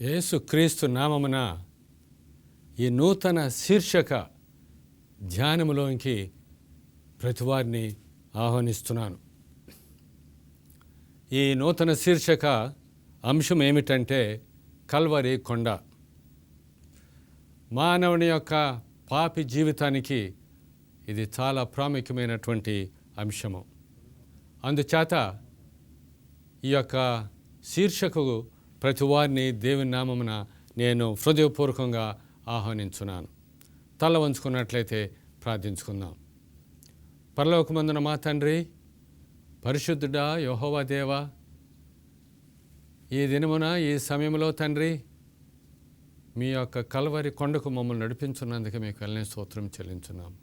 యేసుక్రీస్తు నామమున ఈ నూతన శీర్షక ధ్యానములోనికి ప్రతివారిని ఆహ్వానిస్తున్నాను. ఈ నూతన శీర్షక అంశం ఏమిటంటే కల్వరి కొండ. మానవుని యొక్క పాపి జీవితానికి ఇది చాలా ప్రాముఖ్యమైనటువంటి అంశము. అందుచేత ఈ యొక్క శీర్షకు ప్రతివారిని దేవుని నామమున నేను హృదయపూర్వకంగా ఆహ్వానించున్నాను. తల వంచుకున్నట్లయితే ప్రార్థించుకుందాం. పరలోకమందున మా తండ్రి, పరిశుద్ధుడా యెహోవా దేవా, ఈ దినమున ఈ సమయంలో తండ్రి మీ యొక్క కల్వరి కొండకు మమ్మల్ని నడిపించున్నందుకు మీకు వెళ్ళని స్తోత్రం చెల్లించున్నాం.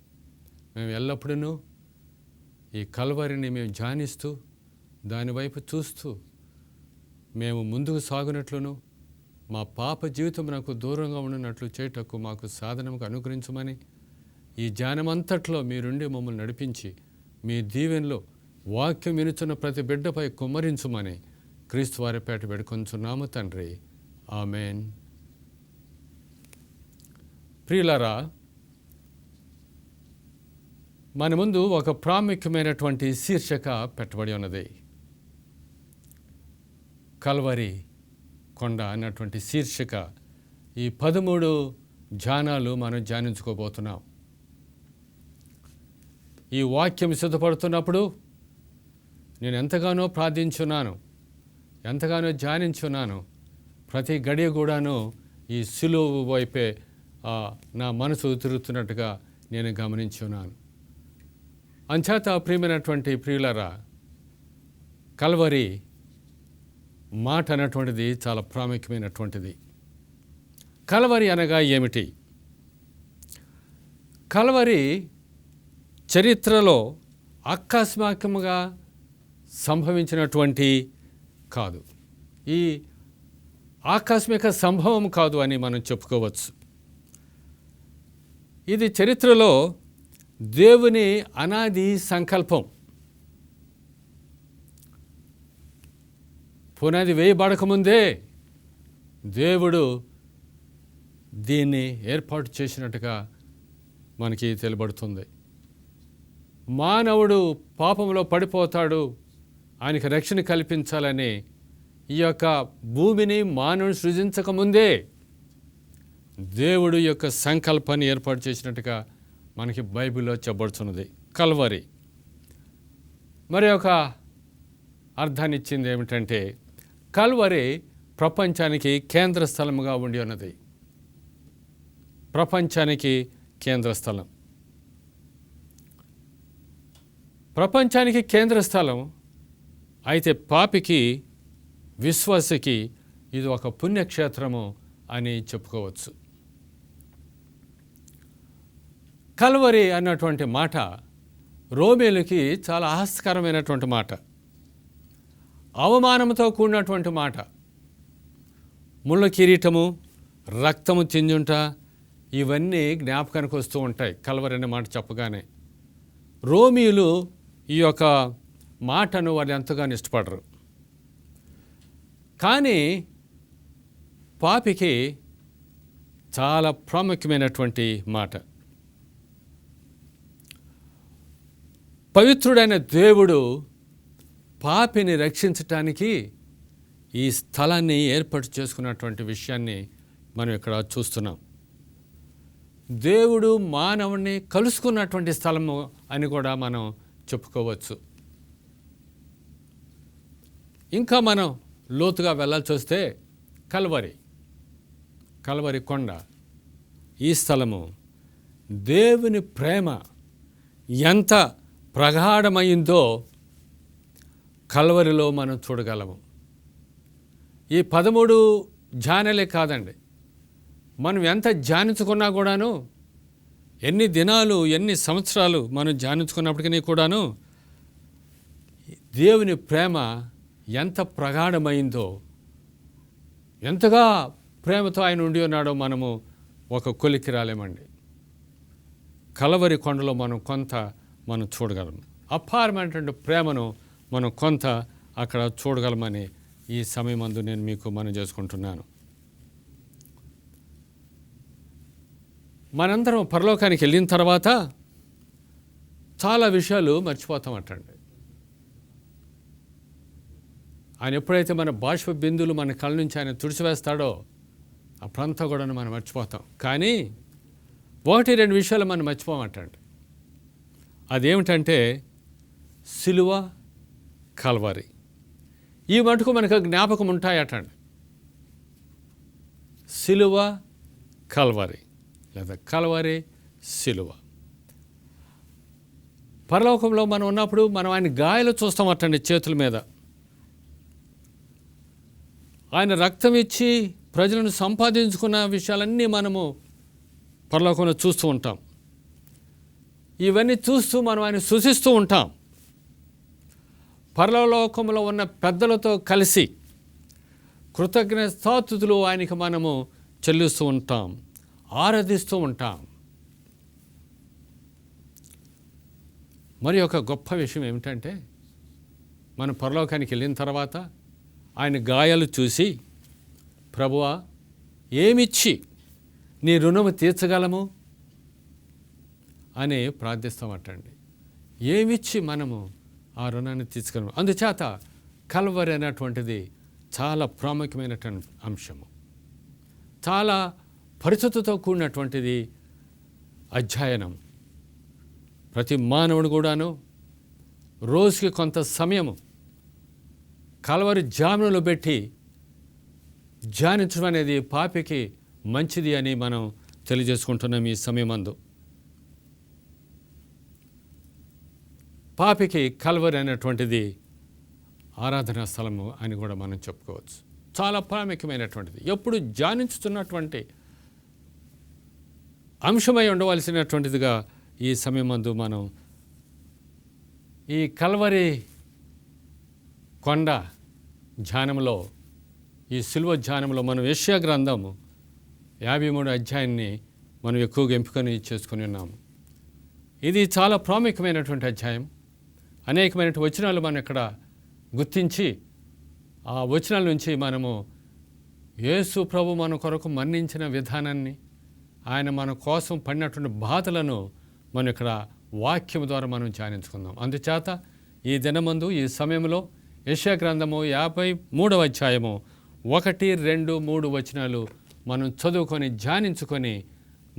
మేము ఎల్లప్పుడూ ఈ కల్వరిని మేము ధ్యానిస్తూ దానివైపు చూస్తూ మేము ముందుకు సాగునట్లును మా పాప జీవితమునకు దూరంగా ఉండినట్లు చేయుటకు మాకు సాధనముకు అనుగ్రహించమని ఈ ధ్యానమంతట్లో మీరుండి మమ్మల్ని నడిపించి మీ దీవెనలో వాక్యం వినుచున్న ప్రతి బిడ్డపై కుమ్మరించుమని క్రీస్తు వారి పేట వేడుకొంచున్నాము తండ్రి. ఆమేన్. ప్రియులారా, మన ముందు ఒక ప్రాముఖ్యమైనటువంటి శీర్షిక పెట్టబడి ఉన్నది. కల్వరి కొండ అన్నటువంటి శీర్షిక. ఈ 13 ధ్యానాలు మనం ధ్యానించుకోబోతున్నాం. ఈ వాక్యం సిద్ధపడుతున్నప్పుడు నేను ఎంతగానో ప్రార్థించున్నాను, ఎంతగానో ధ్యానించున్నాను. ప్రతి గడియ కూడాను ఈ సిలువ వైపే నా మనసు తిరుగుతున్నట్టుగా నేను గమనించున్నాను. అంచేత ప్రియమైనటువంటి ప్రియులరా, కల్వరి మాట అన్నటువంటిది చాలా ప్రాముఖ్యమైనటువంటిది. కల్వరి అనగా ఏమిటి? కల్వరి చరిత్రలో ఆకస్మికంగా సంభవించినటువంటి కాదు. ఈ ఆకస్మిక సంభవం కాదు అని మనం చెప్పుకోవచ్చు. ఇది చరిత్రలో దేవుని అనాది సంకల్పం. పునాది వేయబడకముందే దేవుడు దీన్ని ఏర్పాటు చేసినట్టుగా మనకి తెలియబడుతుంది. మానవుడు పాపంలో పడిపోతాడు, ఆయనకి రక్షణ కల్పించాలని ఈ యొక్క భూమిని మానవుని సృజించకముందే దేవుడు యొక్క సంకల్పాన్ని ఏర్పాటు చేసినట్టుగా మనకి బైబిల్లో చెప్పబడుతున్నది. కల్వరి మరి ఒక అర్థాన్ని ఇచ్చింది ఏమిటంటే, కల్వరి ప్రపంచానికి కేంద్ర స్థలముగా ఉండి ఉన్నది. ప్రపంచానికి కేంద్ర స్థలం. ప్రపంచానికి కేంద్ర స్థలం అయితే పాపికి, విశ్వాసికి ఇది ఒక పుణ్యక్షేత్రము అని చెప్పుకోవచ్చు. కల్వరి అన్నటువంటి మాట రోమేలుకి చాలా ఆహ్లాదకరమైనటువంటి మాట, అవమానంతో కూడినటువంటి మాట. ముళ్ళ కిరీటము, రక్తము చింజుంట, ఇవన్నీ జ్ఞాపకానికి వస్తూ ఉంటాయి కల్వరి అనే మాట చెప్పగానే. రోమీయులు ఈ యొక్క మాటను వాళ్ళు ఎంతగానో ఇష్టపడరు. కానీ పాపికి చాలా ప్రాముఖ్యమైనటువంటి మాట. పవిత్రుడైన దేవుడు పాపిని రక్షించటానికి ఈ స్థలాన్ని ఏర్పాటు చేసుకున్నటువంటి విషయాన్ని మనం ఇక్కడ చూస్తున్నాం. దేవుడు మానవుని కలుసుకున్నటువంటి స్థలము అని కూడా మనం చెప్పుకోవచ్చు. ఇంకా మనం లోతుగా వెళ్ళాల్సి వస్తే కల్వరి కొండ, ఈ స్థలము దేవుని ప్రేమ ఎంత ప్రగాఢమైందో కల్వరిలో మనం చూడగలము. ఈ 13 ధ్యానాలే కాదండి, మనం ఎంత ధ్యానించుకున్నా కూడాను, ఎన్ని దినాలు ఎన్ని సంవత్సరాలు మనం ధ్యానించుకున్నప్పటికీ కూడాను దేవుని ప్రేమ ఎంత ప్రగాఢమైందో, ఎంతగా ప్రేమతో ఆయన ఉండి ఉన్నాడో మనము ఒక కొలిక్కి రాలేమండి. కల్వరి కొండలో మనం చూడగలము. అపారమైనటువంటి ప్రేమను మనం కొంత అక్కడ చూడగలమని ఈ సమయమందు నేను మీకు మనం చేసుకుంటున్నాను. మనందరం పరలోకానికి వెళ్ళిన తర్వాత చాలా విషయాలు మర్చిపోతామటండి. ఆయన ఎప్పుడైతే మన బాష్ప బిందువులు మన కళ్ళ నుంచి ఆయన తుడిచివేస్తాడో అప్పుడంతా కూడా మనం మర్చిపోతాం. కానీ 1-2 విషయాలు మనం మర్చిపోమంటండి. అదేమిటంటే సిలువ, కల్వరి. ఈ మటుకు మనకు జ్ఞాపకం ఉంటాయటండి. సిలువ, కల్వరి, లేదా కల్వరి, సిలువ. పరలోకంలో మనం ఉన్నప్పుడు మనం ఆయన గాయాలు చూస్తామటండి చేతుల మీద. ఆయన రక్తం ఇచ్చి ప్రజలను సంపాదించుకున్న విషయాలన్నీ మనము పరలోకంలో చూస్తూ ఉంటాం. ఇవన్నీ చూస్తూ మనం ఆయన సూచిస్తూ ఉంటాం. పరలోకంలో ఉన్న పెద్దలతో కలిసి కృతజ్ఞతాస్తుతులు ఆయనకి మనము చెల్లిస్తూ ఉంటాం, ఆరాధిస్తూ ఉంటాం. మరి ఒక గొప్ప విషయం ఏమిటంటే మనం పరలోకానికి వెళ్ళిన తర్వాత ఆయన గాయాలు చూసి, ప్రభువా ఏమిచ్చి నీ రుణము తీర్చగలము అని ప్రార్థిస్తామటండి. ఏమిచ్చి మనము ఆ రుణాన్ని తీర్చగలము. అందుచేత కల్వరి అనేటువంటిది చాలా ప్రాముఖ్యమైనటువంటి అంశము, చాలా పరిస్థితితో కూడినటువంటిది అధ్యయనం. ప్రతి మానవుడు కూడాను రోజుకి కొంత సమయము కల్వరి ధ్యానంలో పెట్టి ధ్యానించడం అనేది పాపికి మంచిది అని మనం తెలియజేసుకుంటున్నాం. ఈ సమయమందు పాపికి కల్వరి అనేటువంటిది ఆరాధనా స్థలము అని కూడా మనం చెప్పుకోవచ్చు. చాలా ప్రాముఖ్యమైనటువంటిది, ఎప్పుడు ధ్యానించుతున్నటువంటి అంశమై ఉండవలసినటువంటిదిగా ఈ సమయమందు మనం ఈ కల్వరి కొండ ధ్యానంలో, ఈ సిలువ ధ్యానంలో మనం యెషయా గ్రంథము 53 అధ్యాయాన్ని మనం ఎక్కువగా ఎంపికని చేసుకుని ఉన్నాము. ఇది చాలా ప్రాముఖ్యమైనటువంటి అధ్యాయం. అనేకమైన వచనాలు మనం ఇక్కడ గుర్తించి ఆ వచనాల నుంచి మనము యేసు ప్రభు మన కొరకు మన్నించిన విధానాన్ని, ఆయన మన కోసం పడినటువంటి బాధలను మనం ఇక్కడ వాక్యం ద్వారా మనం ధ్యానించుకుందాం. అందుచేత ఈ దినమందు ఈ సమయంలో యెషయా గ్రంథము 53వ అధ్యాయము 1, 2, 3 వచనాలు మనం చదువుకొని ధ్యానించుకొని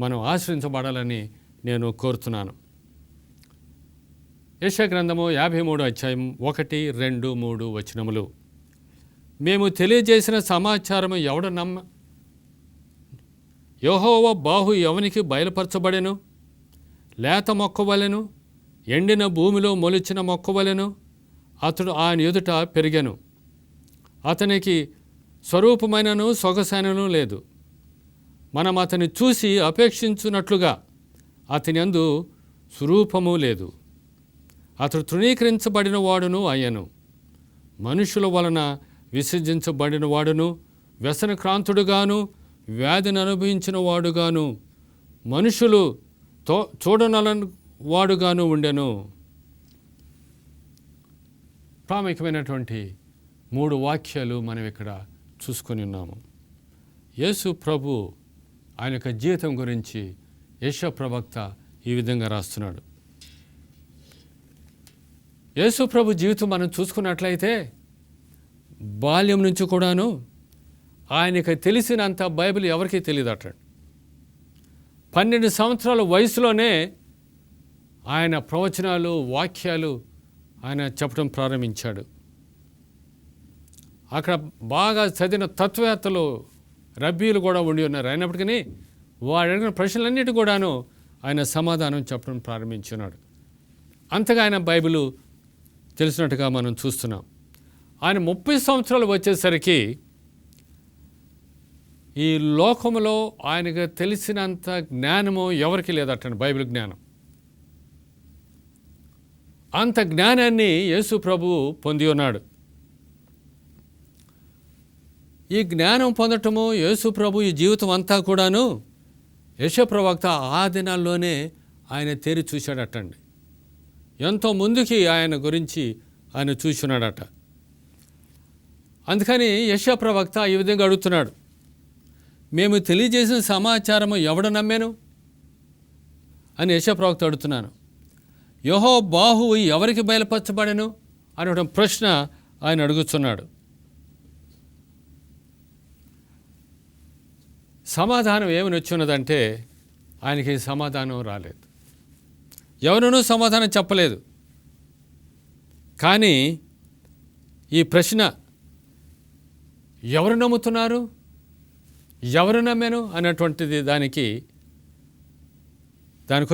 మనం ఆశ్రయించబడాలని నేను కోరుతున్నాను. యెషయా గ్రంథము 53వ అధ్యాయం 1, 2, 3 వచనములు. మేము తెలియజేసిన సమాచారము ఎవడ యెహోవా బాహు ఎవనికి బయలుపరచబడెను? లేత మొక్కవలెను, ఎండిన భూమిలో మొలిచిన మొక్కవలెను అతడు ఆయన ఎదుట పెరిగెను. అతనికి స్వరూపమైనను సొగసైనను లేదు. మనం అతన్ని చూసి అపేక్షించున్నట్లుగా అతని యందు స్వరూపము లేదు. అతడు తృణీకరించబడిన వాడును అయ్యను, మనుషుల వలన విసర్జించబడిన వాడును, వ్యసనక్రాంతుడుగాను వ్యాధిని అనుభవించిన వాడుగాను మనుషులు చూడనలని వాడుగాను ఉండెను. ప్రాముఖ్యమైనటువంటి 3 వాక్యాలు మనం ఇక్కడ చూసుకొని ఉన్నాము. యేసు ప్రభు ఆయన యొక్క జీవితం గురించి యెషయా ప్రవక్త ఈ విధంగా రాస్తున్నాడు. యేసు ప్రభు జీవితం మనం చూసుకున్నట్లయితే బాల్యం నుంచి కూడాను ఆయనకి తెలిసినంత బైబిల్ ఎవరికీ తెలియదట. 12 సంవత్సరాల వయసులోనే ఆయన ప్రవచనాలు, వాక్యాలు ఆయన చెప్పడం ప్రారంభించాడు. అక్కడ బాగా చదివిన తత్వవేత్తలు, రబ్బీలు కూడా ఉండి ఉన్నారు. అయినప్పటికీ వాడు అడిగిన ప్రశ్నలన్నిటి కూడాను ఆయన సమాధానం చెప్పడం ప్రారంభించున్నాడు. అంతగా ఆయన బైబిల్ తెలిసినట్టుగా మనం చూస్తున్నాం. ఆయన 30 సంవత్సరాలు వచ్చేసరికి ఈ లోకంలో ఆయనకు తెలిసినంత జ్ఞానము ఎవరికి లేదటండి, బైబిల్ జ్ఞానం. అంత జ్ఞానాన్ని యేసు ప్రభువు పొంది ఉన్నాడు. ఈ జ్ఞానం పొందటము యేసు ప్రభు ఈ జీవితం అంతా కూడాను యెషయా ప్రవక్త ఆ దినాల్లోనే ఆయన తేరి చూశాడటండి. ఎంతో ముందుకి ఆయన గురించి ఆయన చూస్తున్నాడట. అందుకని యెషయా ప్రవక్త ఈ విధంగా అడుగుతున్నాడు, మేము తెలియజేసిన సమాచారము ఎవడు నమ్మాను? అని యెషయా ప్రవక్త అడుగుతున్నాను. యెహోవా బాహువు ఎవరికి బయలుపరచబడెను అనే ప్రశ్న ఆయన అడుగుతున్నాడు. సమాధానం ఏమని వచ్చిన్నదంటే ఆయనకి సమాధానం రాలేదు. ఎవరునూ సమాధానం చెప్పలేదు. కానీ ఈ ప్రశ్న ఎవరు నమ్ముతున్నారు, ఎవరు నమ్మాను అన్నటువంటిది దానికి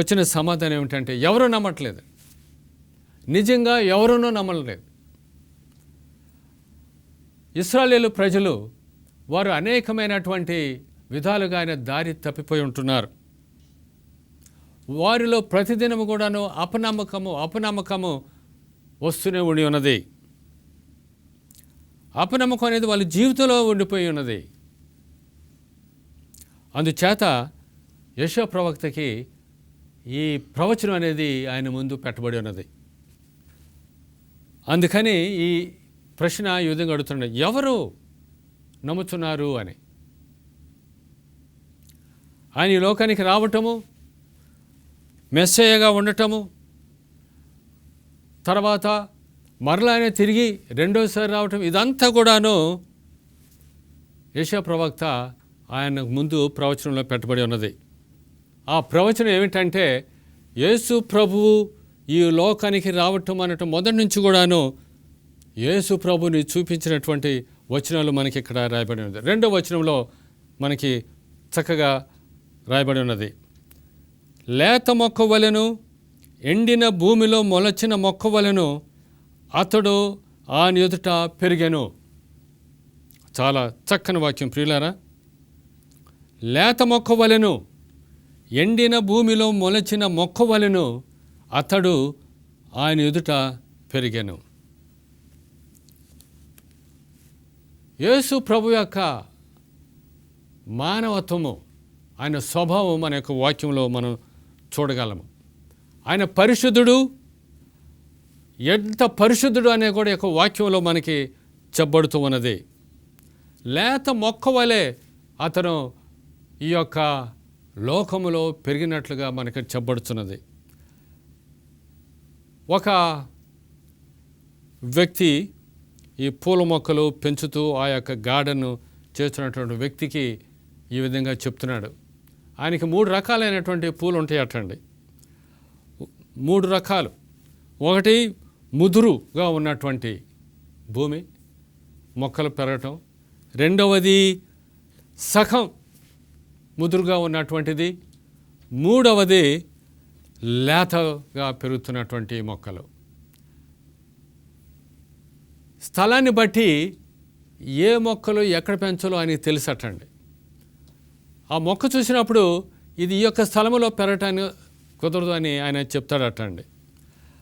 వచ్చిన సమాధానం ఏమిటంటే ఎవరు నమ్మట్లేదు. నిజంగా ఎవరునూ నమ్మలేదు. ఇశ్రాయేలు ప్రజలు వారు అనేకమైనటువంటి విధాలుగా ఆయన దారి తప్పిపోయి ఉంటున్నారు. వారిలో ప్రతిదినము కూడాను అపనమ్మకము వస్తూనే ఉండి ఉన్నది. అపనమ్మకం అనేది వాళ్ళ జీవితంలో ఉండిపోయి ఉన్నది. అందుచేత యెషయా ప్రవక్తకి ఈ ప్రవచనం అనేది ఆయన ముందు పెట్టబడి ఉన్నది. అందుకని ఈ ప్రశ్న ఈ విధంగా అడుగుతున్నాడు, ఎవరు నమ్ముతున్నారు అని. ఆయన ఈ లోకానికి రావటము, మెస్సయ్యగా ఉండటము, తర్వాత మరలా ఆయన తిరిగి రెండోసారి రావటం, ఇదంతా కూడాను యెషయా ప్రవక్త ఆయన ముందు ప్రవచనంలో పెట్టబడి ఉన్నది. ఆ ప్రవచనం ఏమిటంటే యేసు ప్రభువు ఈ లోకానికి రావటం అనటం మొదటి నుంచి కూడాను యేసు ప్రభుని చూపించినటువంటి వచనాలు మనకి ఇక్కడ రాయబడి ఉన్నది. రెండో వచనంలో మనకి చక్కగా రాయబడి ఉన్నది. లేత మొక్క వలెను, ఎండిన భూమిలో మొలచిన మొక్క వలెను అతడు ఆయన ఎదుట పెరిగెను. చాలా చక్కని వాక్యం ప్రియులారా. లేత మొక్క వలెను, ఎండిన భూమిలో మొలచిన మొక్క వలెను అతడు ఆయన ఎదుట పెరిగెను. యేసు ప్రభు యొక్క మానవత్వము, ఆయన స్వభావం మన యొక్క వాక్యంలో మనం చూడగలము. ఆయన పరిశుద్ధుడు, ఎంత పరిశుద్ధుడు అనే కూడా యొక్క వాక్యంలో మనకి చెప్పబడుతూ ఉన్నది. లేత మొక్క వలె అతను ఈ యొక్క లోకములో పెరిగినట్లుగా మనకి చెప్పబడుతున్నది. ఒక వ్యక్తి ఈ పూల మొక్కలు పెంచుతూ ఆ యొక్క గార్డెన్ను చేస్తున్నటువంటి వ్యక్తికి ఈ విధంగా చెప్తున్నాడు. ఆయనకి 3 రకాలైనటువంటి పూలు ఉంటాయి అటండి. 3 రకాలు. ఒకటి ముదురుగా ఉన్నటువంటి భూమి, మొక్కలు పెరగటం. రెండవది సగం ముదురుగా ఉన్నటువంటిది. మూడవది లేతగా పెరుగుతున్నటువంటి మొక్కలు. స్థలాన్ని బట్టి ఏ మొక్కలు ఎక్కడ పెంచాలో ఆయనకి తెలుసటండి. ఆ మొక్క చూసినప్పుడు ఇది ఈ యొక్క స్థలంలో పెరగటానికి కుదరదు అని ఆయన చెప్తాడటండి.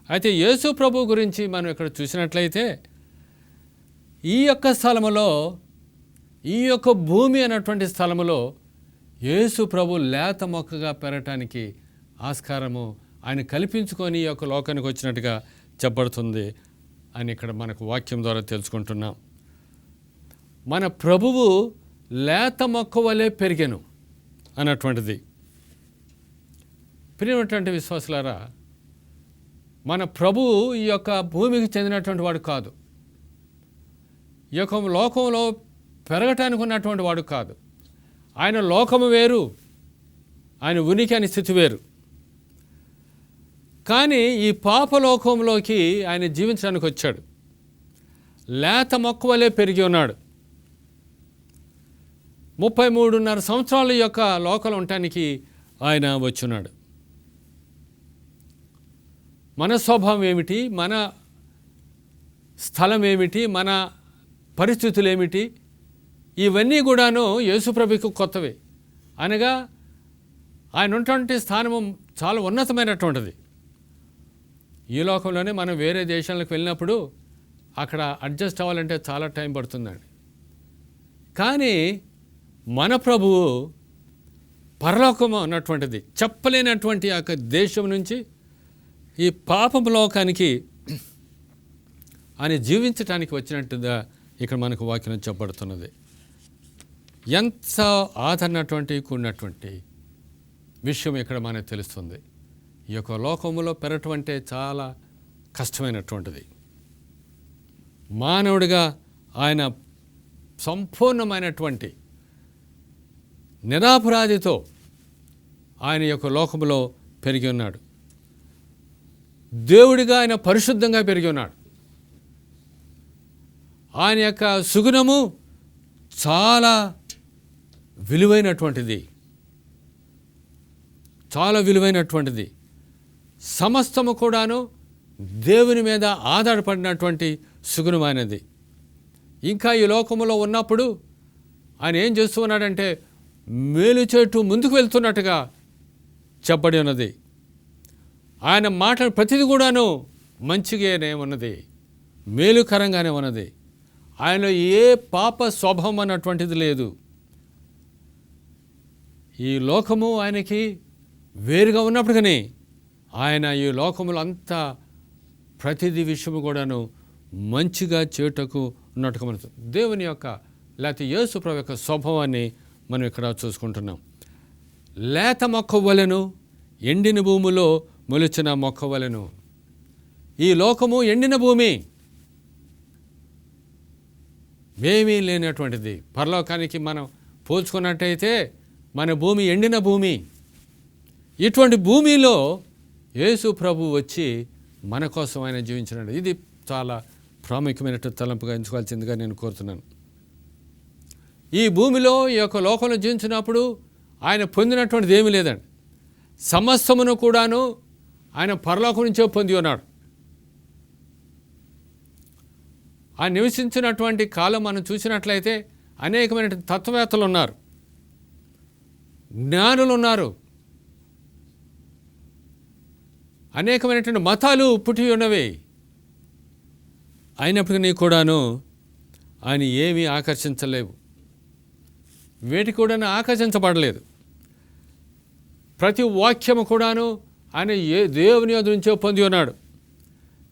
అయితే యేసు ప్రభు గురించి మనం ఇక్కడ చూసినట్లయితే ఈ యొక్క స్థలములో, ఈ యొక్క భూమి అన్నటువంటి స్థలములో యేసు ప్రభు లేత మొక్కగా పెరగటానికి ఆస్కారము ఆయన కల్పించుకొని ఈ యొక్క లోకానికి వచ్చినట్టుగా చెప్పబడుతుంది అని ఇక్కడ మనకు వాక్యం ద్వారా తెలుసుకుంటున్నాం. మన ప్రభువు లేత మొక్క వలె పెరిగెను అన్నటువంటిది. ప్రియమైనటువంటి విశ్వాసులారా, మన ప్రభువు ఈ యొక్క భూమికి చెందినటువంటి వాడు కాదు. ఈ యొక్క లోకంలో పెరగటానికి ఉన్నటువంటి వాడు కాదు. ఆయన లోకము వేరు, ఆయన ఉనికి అని స్థితి వేరు. కానీ ఈ పాపలోకంలోకి ఆయన జీవించడానికి వచ్చాడు. లేత మొక్క వలె పెరిగి ఉన్నాడు. 33.5 సంవత్సరాల యొక్క లోకంలో ఉండటానికి ఆయన వచ్చున్నాడు. మన స్వభావం ఏమిటి, మన స్థలం ఏమిటి, మన పరిస్థితులు ఏమిటి, ఇవన్నీ కూడాను యేసుప్రభుకు కొత్తవే. అనగా ఆయన ఉన్నటువంటి స్థానము చాలా ఉన్నతమైనటువంటిది. ఈ లోకంలోనే మనం వేరే దేశాలకు వెళ్ళినప్పుడు అక్కడ అడ్జస్ట్ అవ్వాలంటే చాలా టైం పడుతుందండి. కానీ మన ప్రభువు పరలోకము అన్నటువంటిది, చెప్పలేనటువంటి ఆ దేశం నుంచి ఈ పాపం లోకానికి ఆయన జీవించటానికి వచ్చినట్టుగా ఇక్కడ మనకు వాక్యం చెప్పబడుతున్నది. ఎంత ఆదరణటువంటి కూడినటువంటి విషయం ఇక్కడ మనకు తెలుస్తుంది. ఈ యొక్క లోకములో పెరగటం అంటే చాలా కష్టమైనటువంటిది. మానవుడిగా ఆయన సంపూర్ణమైనటువంటి నిరపరాధితో ఆయన యొక్క లోకములో పెరిగి ఉన్నాడు. దేవుడిగా ఆయన పరిశుద్ధంగా పెరిగి ఉన్నాడు. ఆయన యొక్క సుగుణము చాలా విలువైనటువంటిది, చాలా విలువైనటువంటిది. సమస్తము కూడాను దేవుని మీద ఆధారపడినటువంటి సుగుణమైనది. ఇంకా ఈ లోకములో ఉన్నప్పుడు ఆయన ఏం చేస్తూ ఉన్నాడంటే మేలు చేటు ముందుకు వెళ్తున్నట్టుగా చెప్పబడి ఉన్నది. ఆయన మాట ప్రతిది కూడాను మంచిగానే ఉన్నది, మేలుకరంగానే ఉన్నది. ఆయనలో ఏ పాప స్వభావం అన్నటువంటిది లేదు. ఈ లోకము ఆయనకి వేరుగా ఉన్నప్పటికీ ఆయన ఈ లోకములో అంతా ప్రతిదీ విషయము కూడాను మంచిగా చేయుటకు ఉన్నట్టుగా మన దేవుని యొక్క లేకపోతే యేసు ప్రభు యొక్క స్వభావాన్ని మనం ఇక్కడ చూసుకుంటున్నాం. లేత మొక్క వలెను ఎండిన భూమిలో మొలిచిన మొక్క వలెను. ఈ లోకము ఎండిన భూమి, ఏమీ లేనటువంటిది. పరలోకానికి మనం పోల్చుకున్నట్టయితే మన భూమి ఎండిన భూమి. ఇటువంటి భూమిలో యేసు ప్రభు వచ్చి మన కోసం ఆయన జీవించినాడు. ఇది చాలా ప్రాముఖ్యమైనటువంటి తలంపుగా ఎంచుకోవాల్సిందిగా నేను కోరుతున్నాను. ఈ భూమిలో ఈ యొక్క లోకంలో జీవించినప్పుడు ఆయన పొందినటువంటిది ఏమీ లేదండి. సమస్తమును కూడాను ఆయన పరలోకం నుంచే పొంది ఉన్నాడు. ఆయన నివసించినటువంటి కాలం మనం చూసినట్లయితే అనేకమైన తత్వవేత్తలు ఉన్నారు, జ్ఞానులు ఉన్నారు, అనేకమైనటువంటి మతాలు పుట్టి ఉన్నవి. అయినప్పటికీ కూడాను ఆయన ఏమీ ఆకర్షించలేవు, వేటికి కూడా ఆకర్షించబడలేదు. ప్రతి వాక్యము కూడాను ఆయన దేవుని యొద్ద నుంచే పొంది ఉన్నాడు.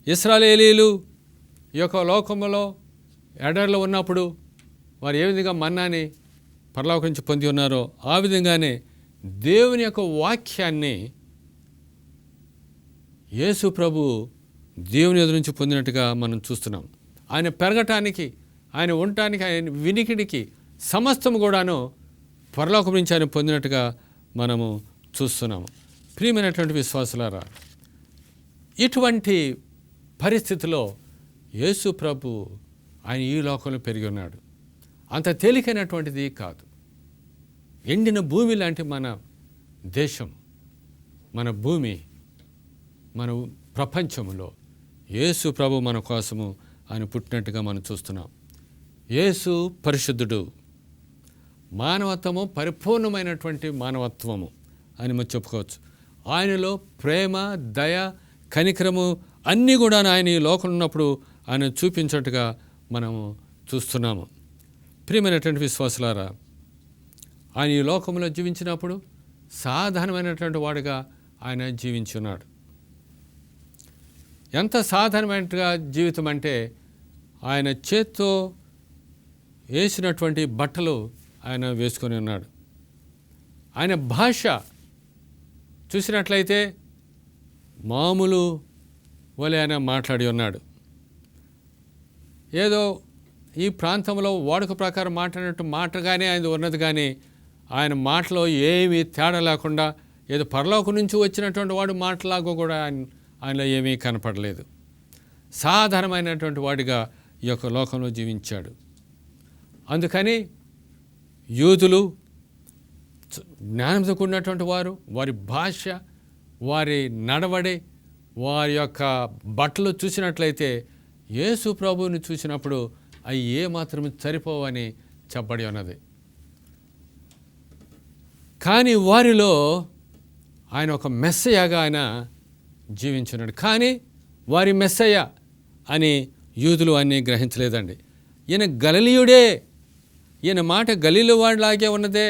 ఇశ్రాయేలీయులు ఈ యొక్క లోకములో ఎడారిలో ఉన్నప్పుడు వారు ఏ విధంగా మన్నాని పరలోకం నుంచి పొంది ఉన్నారో ఆ విధంగానే దేవుని యొక్క వాక్యాన్ని యేసు ప్రభు దేవుని యొద్ద నుంచి పొందినట్టుగా మనం చూస్తున్నాం. ఆయన పెరగటానికి, ఆయన ఉండటానికి, ఆయన వినికిడికి సమస్తం కూడాను పరలోకం నుంచి ఆయన పొందినట్టుగా మనము చూస్తున్నాము. ప్రియమైనటువంటి విశ్వాసులారా, ఇటువంటి పరిస్థితిలో యేసు ప్రభు ఆయన ఈ లోకంలో పెరిగి ఉన్నాడు. అంత తేలికైనటువంటిది కాదు. ఎండిన భూమి లాంటి మన దేశం, మన భూమి, మన ప్రపంచంలో యేసు ప్రభు మన కోసము ఆయన పుట్టినట్టుగా మనం చూస్తున్నాం. యేసు పరిశుద్ధుడు, మానవత్వము పరిపూర్ణమైనటువంటి మానవత్వము అని మనం చెప్పుకోవచ్చు. ఆయనలో ప్రేమ, దయ, కనికరము అన్నీ కూడా ఆయన ఈ లోకంలో ఉన్నప్పుడు ఆయన చూపించినట్టుగా మనము చూస్తున్నాము. ప్రియమైనటువంటి విశ్వాసులారా, ఆయన ఈ లోకంలో జీవించినప్పుడు సాధారణమైనటువంటి వాడుగా ఆయన జీవించి ఉన్నాడు. ఎంత సాధారణమైనట్టుగా జీవితం అంటే ఆయన చేత్తో వేసినటువంటి బట్టలు ఆయన వేసుకొని ఉన్నాడు. ఆయన భాష చూసినట్లయితే మామూలు వలె ఆయన మాట్లాడి ఉన్నాడు. ఏదో ఈ ప్రాంతంలో వాడుక ప్రకారం మాట్లాడినట్టు మాటగానే ఆయన ఉన్నది, కానీ ఆయన మాటలో ఏమీ తేడా లేకుండా ఏదో పరలోకం నుంచి వచ్చినటువంటి వాడు మాటలాగా కూడా ఆయనలో ఏమీ కనపడలేదు. సాధారణమైనటువంటి వాడిగా ఈ యొక్క లోకంలో జీవించాడు. అందుకని యూదులు, జ్ఞానంతో కూడినటువంటి వారు, వారి భాష, వారి నడవడి, వారి యొక్క బట్టలు చూసినట్లయితే యేసు ప్రభువుని చూసినప్పుడు అవి ఏమాత్రం సరిపోవని చెప్పబడి ఉన్నది. కానీ వారిలో ఆయన ఒక మెస్సయ్యగా ఆయన జీవించున్నాడు. కానీ వారి మెస్సయ్య అని యూదులు అన్నీ గ్రహించలేదండి. ఈయన గలిలయుడే, ఈయన మాట గలీలు వాడిలాగే ఉన్నదే,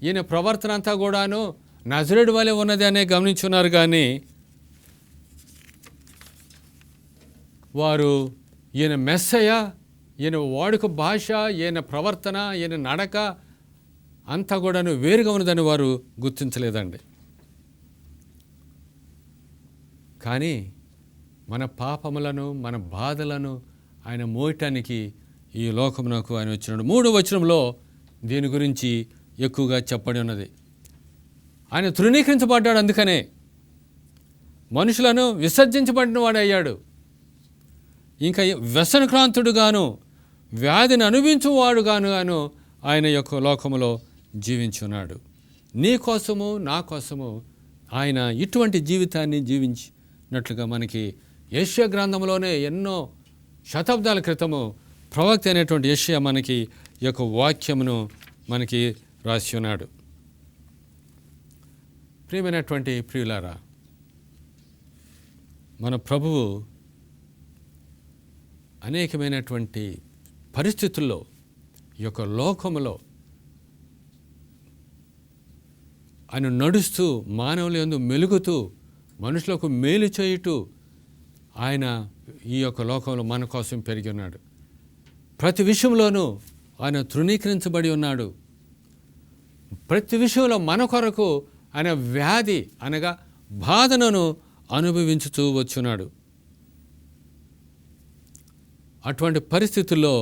ఈయన ప్రవర్తన అంతా కూడాను నజరేయుడు వలె ఉన్నది అనే గమనించున్నారు. కానీ వారు ఈయన మెస్సయ్య, ఈయన వాడుక భాష, ఈయన ప్రవర్తన, ఈయన నడక అంతా కూడాను వేరుగా ఉన్నదని వారు గుర్తించలేదండి. కానీ మన పాపములను, మన బాధలను ఆయన మోయటానికి ఈ లోకమునకు ఆయన వచ్చినాడు. 3వ వచనంలో దీని గురించి ఎక్కువగా చెప్పబడి ఉన్నది. ఆయన తృణీకరించబడ్డాడు, అందుకనే మనుషులను విసర్జించబడిన వాడు అయ్యాడు. ఇంకా వ్యసనక్రాంతుడుగాను, వ్యాధిని అనుభవించువాడుగాను ఆయన యొక్క లోకములో జీవించున్నాడు. నీ కోసము, నా కోసము ఆయన ఇటువంటి జీవితాన్ని జీవించినట్లుగా మనకి యెషయా గ్రంథంలోనే ఎన్నో శతాబ్దాల క్రితము ప్రవక్త అయినటువంటి యెషయా మనకి ఈ యొక్క వాక్యమును మనకి రాసి ఉన్నాడు. ప్రియమైనటువంటి ప్రియులారా, మన ప్రభువు అనేకమైనటువంటి పరిస్థితుల్లో ఈ యొక్క లోకములో ఆయన నడుస్తూ, మానవుల యందు మెలుగుతూ, మనుషులకు మేలు చేయుటూ ఆయన ఈ యొక్క లోకంలో మన కోసం పెరిగి ఉన్నాడు. ప్రతి విషయంలోనూ ఆయన తృణీకరించబడి ఉన్నాడు. ప్రతి విషయంలో మన కొరకు ఆయన వ్యాధి అనగా బాధనను అనుభవించుతూ వచ్చున్నాడు. అటువంటి పరిస్థితుల్లో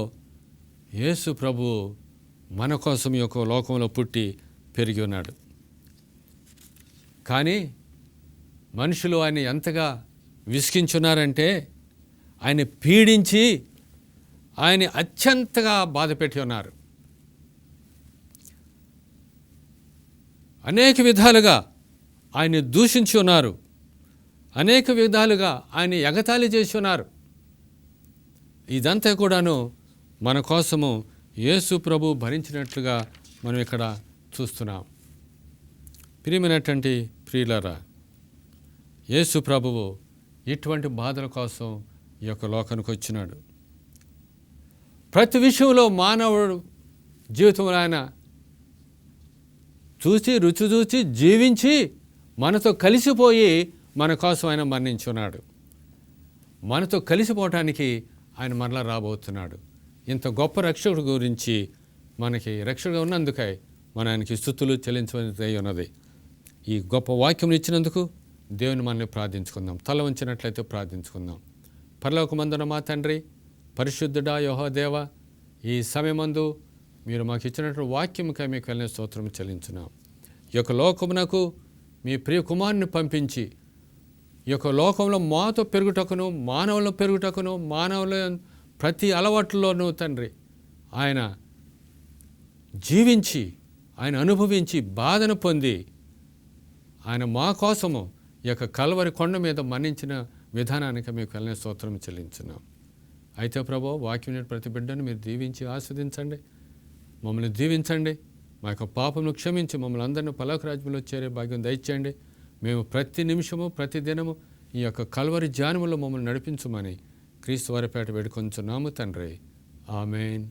యేసు ప్రభువు మన కోసం ఈ యొక్క లోకంలో పుట్టి పెరిగి ఉన్నాడు. కానీ మనుషులు ఆయన ఎంతగా విసిగించున్నారంటే, ఆయన పీడించి ఆయన అత్యంతగా బాధ పెట్టి ఉన్నారు. అనేక విధాలుగా ఆయన దూషించి ఉన్నారు. అనేక విధాలుగా ఆయన ఎగతాళి చేసి ఉన్నారు. ఇదంతా కూడాను మన కోసము యేసు ప్రభు భరించినట్లుగా మనం ఇక్కడ చూస్తున్నాం. ప్రియమైనటువంటి ప్రియులారా, యేసు ప్రభువు ఇటువంటి బాధల కోసం ఈ యొక్క లోకానికి వచ్చినాడు. ప్రతి విషయంలో మానవుడు జీవితంలో ఆయన రుచి చూచి జీవించి మనతో కలిసిపోయి మన కోసం ఆయన మరణించున్నాడు. మనతో కలిసిపోవటానికి ఆయన మరలా రాబోతున్నాడు. ఇంత గొప్ప రక్షకుడు గురించి మనకి రక్షకుడుగా ఉన్నందుకై మన ఆయనకి స్తుతులు చెల్లించవలసి ఉన్నది. ఈ గొప్ప వాక్యం ఇచ్చినందుకు దేవుని మనల్ని ప్రార్థించుకుందాం. తల వంచినట్లయితే ప్రార్థించుకుందాం. పరలోకమందున మా తండ్రి, పరిశుద్ధుడా యెహోవా, ఈ సమయమందు మీరు మాకు ఇచ్చినటువంటి వాక్యముకై మీకు వెళ్ళిన స్తోత్రం చెల్లించున్నాం. ఈ యొక్క లోకమునకు మీ ప్రియ కుమారుని పంపించి ఈ యొక్క లోకంలో మాతో పెరుగుటకును, మానవులను పెరుగుటకును, మానవుల ప్రతి అలవాట్లలోనూ తండ్రి ఆయన జీవించి, ఆయన అనుభవించి, బాధను పొంది ఆయన మా కోసము ఈ యొక్క కల్వరి కొండ మీద మన్నించిన విధానానికి మీకు వెళ్ళిన స్తోత్రం చెల్లించున్నాం. అయితే ప్రభు, వాక్యం ప్రతి బిడ్డను మీరు దీవించి ఆస్వాదించండి, మమ్మల్ని దీవించండి. మా యొక్క పాపమును క్షమించి మమ్మల్ని అందరినీ పరలోక రాజ్యంలో చేరే భాగ్యం దయచేయండి. మేము ప్రతి నిమిషము, ప్రతి దినము ఈ యొక్క కల్వరి ధ్యానములో మమ్మల్ని నడిపించమని క్రీస్తు వారిపేట వేడుకొంచున్నాము తండ్రి. ఆమేన్.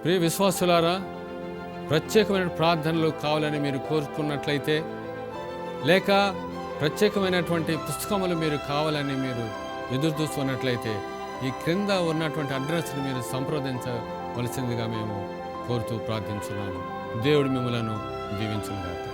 ప్రియ విశ్వాసులారా, ప్రత్యేకమైన ప్రార్థనలు కావాలని మీరు కోరుకున్నట్లయితే, లేక ప్రత్యేకమైనటువంటి పుస్తకములు మీరు కావాలని మీరు ఎదురు చూస్తున్నట్లయితే, ఈ క్రింద ఉన్నటువంటి అడ్రస్ని మీరు సంప్రదించవలసిందిగా మేము కోరుతూ ప్రార్థించున్నాము. దేవుడు మిమ్మలను దీవించుగాక.